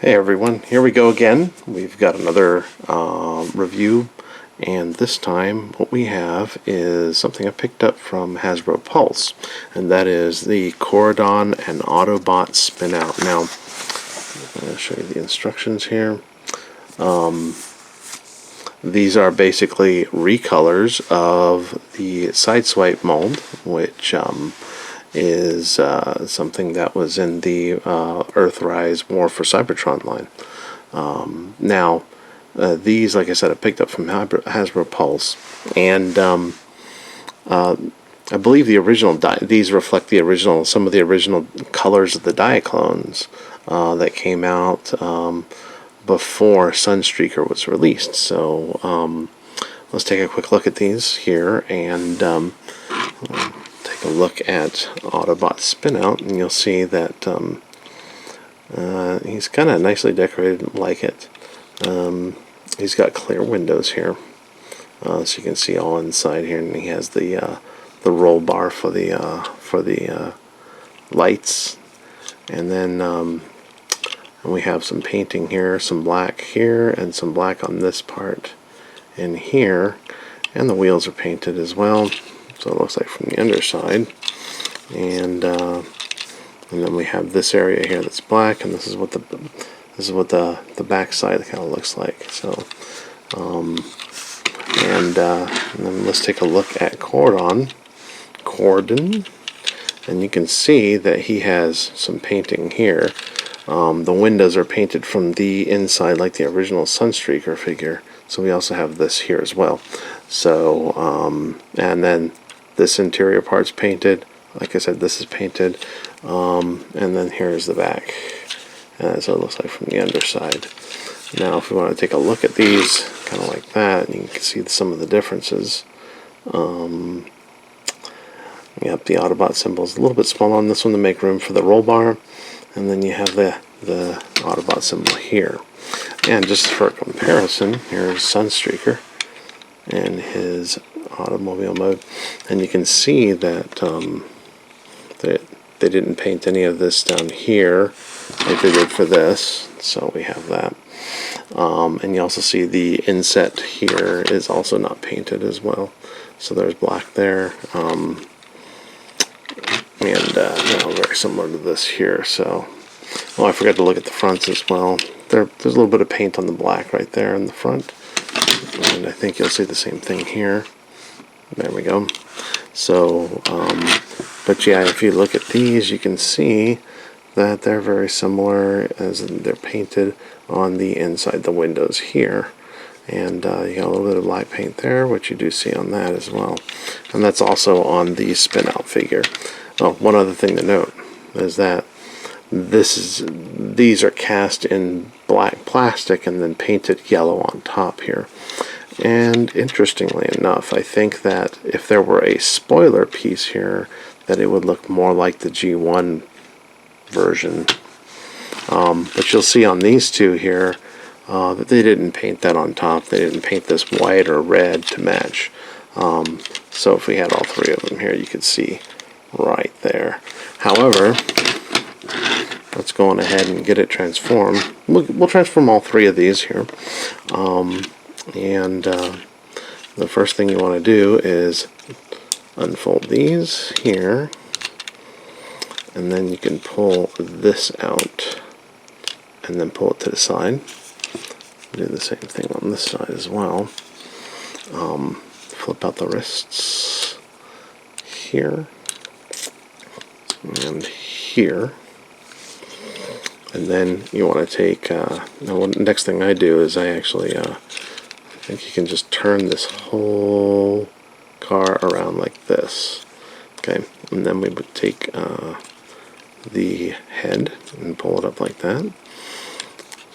Hey everyone, here we go again. We've got another review, and this time what we have is something I picked up from Hasbro Pulse, and that is the Cordon and Autobot Spin Out. Now, I'm going to show you the instructions here. These are basically recolors of the Sideswipe mold, which is something that was in the Earthrise War for Cybertron line. Now, these, like I said, I picked up from Hasbro Pulse, and I believe the original these reflect the original, some of the original colors of the Diaclones that came out before Sunstreaker was released. So let's take a quick look at these here, and take a look at Autobot Spin Out, and you'll see that he's kind of nicely decorated, like it. He's got clear windows here, so you can see all inside here, and he has the roll bar for the lights, and then we have some painting here, some black here, and some black on this part in here, and the wheels are painted as well. So it looks like from the underside, and then we have this area here that's black, and this is what the back side kind of looks like. So, and then let's take a look at Cordon, and you can see that he has some painting here. The windows are painted from the inside like the original Sunstreaker figure. So we also have this here as well. So, and then this interior part's painted. Like I said, this is painted. And then here's the back. So it looks like from the underside. Now, if we want to take a look at these, kind of like that, you can see some of the differences. Yep, the Autobot symbol is a little bit smaller on this one to make room for the roll bar. And then you have the Autobot symbol here. And just for comparison, here's Sunstreaker and his automobile mode, and you can see that they didn't paint any of this down here like they did for this, so we have that. And you also see the inset here is also not painted as well, so there's black there, and very similar to this here. So, oh, I forgot to look at the fronts as well. There's a little bit of paint on the black right there in the front, and I think you'll see the same thing here. There we go. So, but yeah, if you look at these, you can see that they're very similar, as they're painted on the inside the windows here. And you got a little bit of black paint there, which you do see on that as well. And that's also on the Spin Out figure. Oh, one other thing to note is that these are cast in black plastic and then painted yellow on top here. And interestingly enough, I think that if there were a spoiler piece here, that it would look more like the G1 version. But you'll see on these two here that they didn't paint that on top. They didn't paint this white or red to match. So if we had all three of them here, you could see right there. However, let's go on ahead and get it transformed. We'll transform all three of these here. And the first thing you want to do is unfold these here, and then you can pull this out and then pull it to the side. Do the same thing on this side as well. Flip out the wrists here and here. And then you want to take, now next thing I do is I actually, I think you can just turn this whole car around like this. Okay, and then we would take the head and pull it up like that.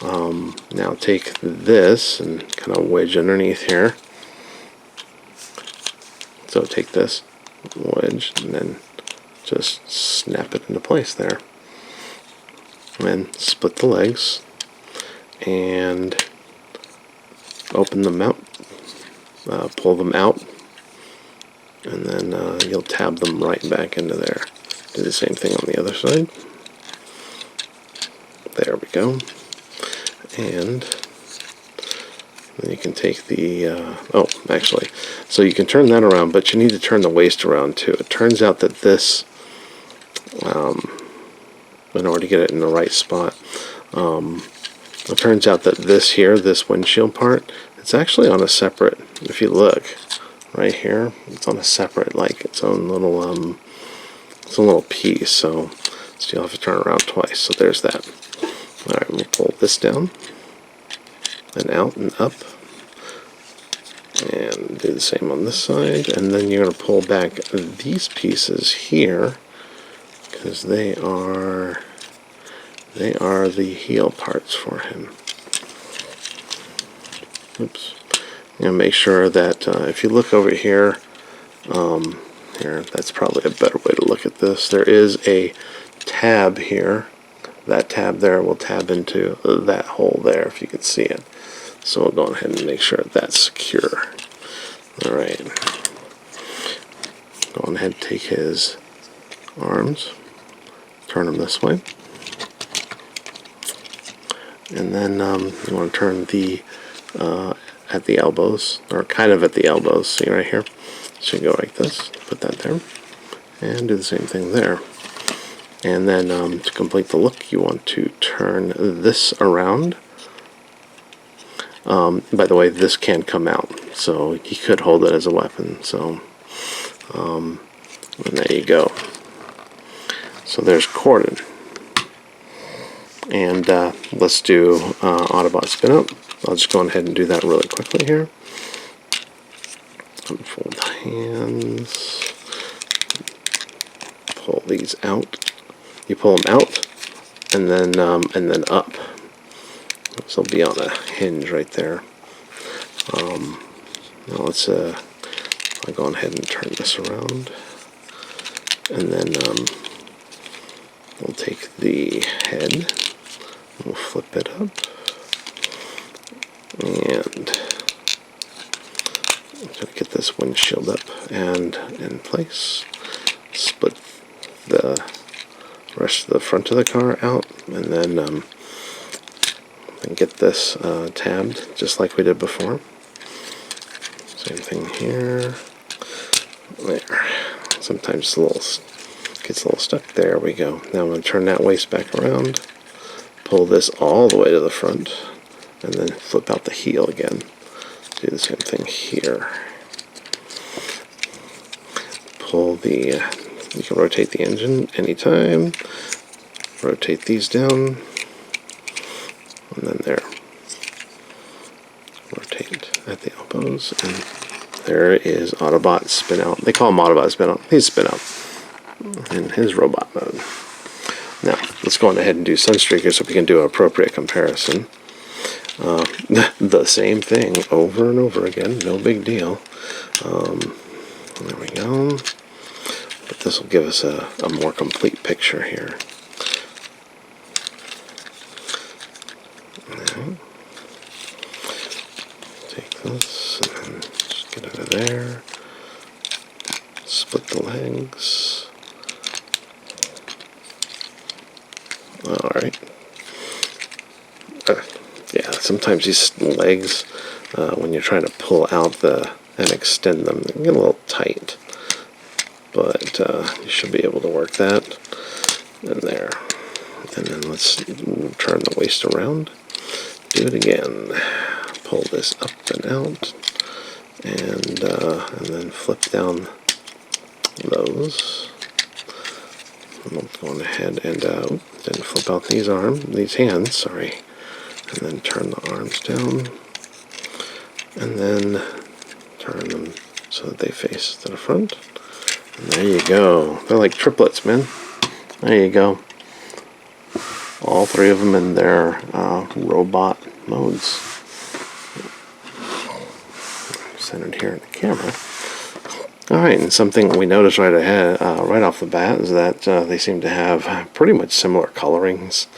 Now take this and kind of wedge underneath here. So take this wedge and then just snap it into place there. And then split the legs and open them out, pull them out, and then you'll tab them right back into there. Do the same thing on the other side. There we go. And then you can take the, oh, actually, so you can turn that around, but you need to turn the waist around too. It turns out that this, in order to get it in the right spot, it turns out that this here, this windshield part, it's actually on a separate, if you look, right here, it's on a separate, like, its own little piece, so you'll have to turn around twice, so there's that. Alright, we'll pull this down, and out and up, and do the same on this side, and then you're going to pull back these pieces here, because they are the heel parts for him. Oops. Make sure that if you look over here, here, that's probably a better way to look at this. There is a tab here. That tab there will tab into that hole there, if you can see it. So we'll go ahead and make sure that's secure. Alright. Go ahead and take his arms, turn them this way. And then you want to turn the at the elbows, or kind of at the elbows, see right here? So you go like this, put that there, and do the same thing there. And then to complete the look, you want to turn this around. By the way, this can come out, so you could hold it as a weapon. So, and there you go. So there's Cordon. And let's do Autobot spin up. I'll just go ahead and do that really quickly here. Unfold the hands. Pull these out. You pull them out, and then up. So they'll be on a hinge right there. Now let's I'll go ahead and turn this around, and then we'll take the head. We'll flip it up, and get this windshield up and in place. Split the rest of the front of the car out, and then get this tabbed just like we did before. Same thing here. There. Sometimes gets a little stuck. There we go. Now I'm going to turn that waist back around. Pull this all the way to the front, and then flip out the heel again. Do the same thing here. Pull the, you can rotate the engine anytime. Rotate these down, and then there. Rotate at the elbows, and there is Autobot spin out. They call him Autobot spin out. He's spin out in his robot mode. Now, let's go on ahead and do Sunstreaker so we can do an appropriate comparison. The same thing over and over again, no big deal. There we go. But this will give us a more complete picture here. Now, take this and then just get out of there. Split the legs. Alright. Yeah, sometimes these legs, when you're trying to pull out and extend them, they get a little tight. But you should be able to work that. And there. And then let's turn the waist around. Do it again. Pull this up and out. And then flip down those. I'm going ahead and then flip out these hands, sorry, and then turn the arms down, and then turn them so that they face to the front. And there you go. They're like triplets, man. There you go. All three of them in their robot modes. Centered here in the camera. Alright, and something we noticed right off the bat is that they seem to have pretty much similar colorings.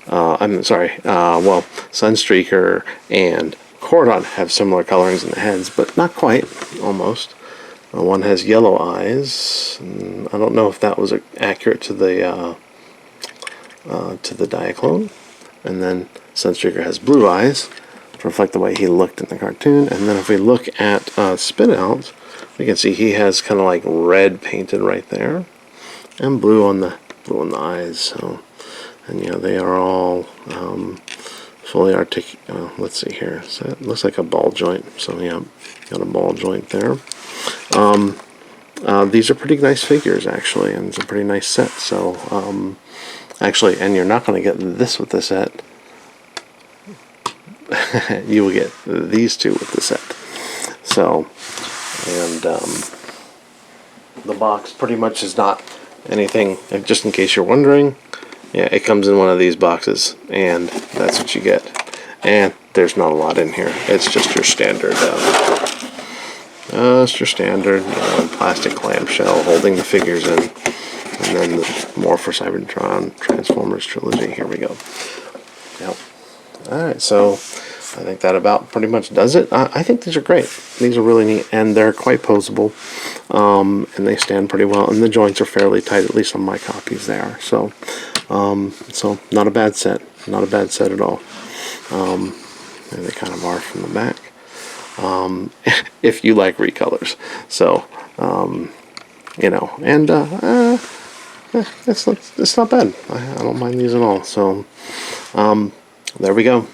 I'm sorry, well, Sunstreaker and Cordon have similar colorings in the heads, but not quite, almost. One has yellow eyes. I don't know if that was accurate to the Diaclone. and then Sunstreaker has blue eyes to reflect the way he looked in the cartoon. And then if we look at Spit Out, we can see he has kind of like red painted right there, and blue on the eyes. So, and you know, they are all fully articulated. Let's see here. So it looks like a ball joint. So yeah, got a ball joint there. These are pretty nice figures, actually, and it's a pretty nice set. So, actually, and you're not going to get this with the set. You will get these two with the set. So, and the box pretty much is not anything, just in case you're wondering. Yeah, it comes in one of these boxes, and that's what you get. And there's not a lot in here. It's just your standard, plastic clamshell holding the figures in, and then more for Cybertron Transformers trilogy. Here we go. Yep. All right, so I think that about pretty much does it. I think these are great. These are really neat, and they're quite posable, and they stand pretty well, and the joints are fairly tight, at least on my copies they are. So, so not a bad set. Not a bad set at all. And they kind of are from the back. If you like recolors. So, you know, and it's not bad. I don't mind these at all. So, there we go.